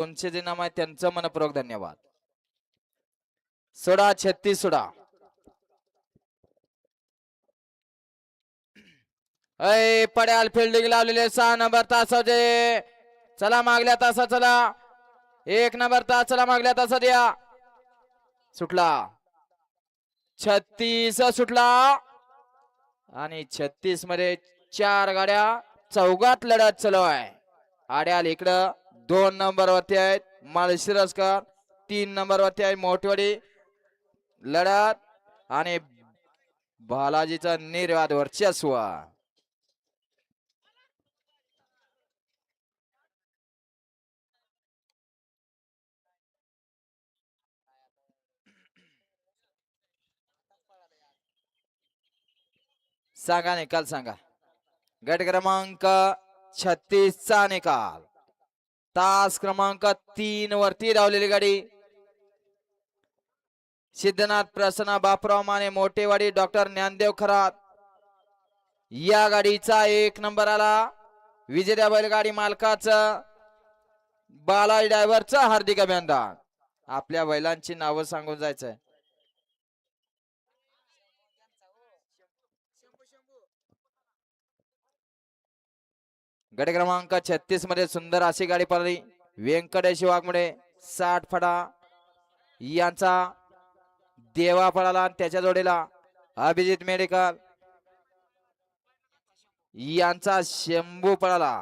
कोणचे जे नाम आहे त्यांचं मनपूर्वक धन्यवाद. सोडा 36 सोडा. अय पड्याल फिल्डिंग लावलेले 6 नंबर तासाचे. चला मागल्या तासा चला. 1 नंबर तास चला मागल्या तासात या. सुटला 36 सुटला आणि 36 मध्ये 4 गाड्या चौघात लढत चालू आहे. आड्याल इकडं 2 नंबर वरती आहेत माळशिरसकर, 3 नंबर वरती आहे मोठवाडी लढत आणि बालाजीचा निर्वाद वर्चस्व. सांगा निकाल सांगा. गट क्रमांक 36 चा निकाल. तास क्रमांक 3 वरती धावलेली गाडी सिद्धनाथ प्रसन्न बापराव माने मोठेवाडी डॉक्टर ज्ञानदेव खरात या गाडीचा 1 नंबर आला. विजेत्या बैलगाडी मालकाचं बालाजी ड्रायव्हरचं हार्दिक अभिनंदन. आपल्या बैलांची नावं सांगून जायचंय. गट क्रमांक 36 मध्ये सुंदर अशी गाडी पळाली. व्यंकटेश वाघमोडे 60 फडा यांचा देवा पळाला आणि त्याच्या जोडीला अभिजित मेडेकर यांचा शंभू पळाला.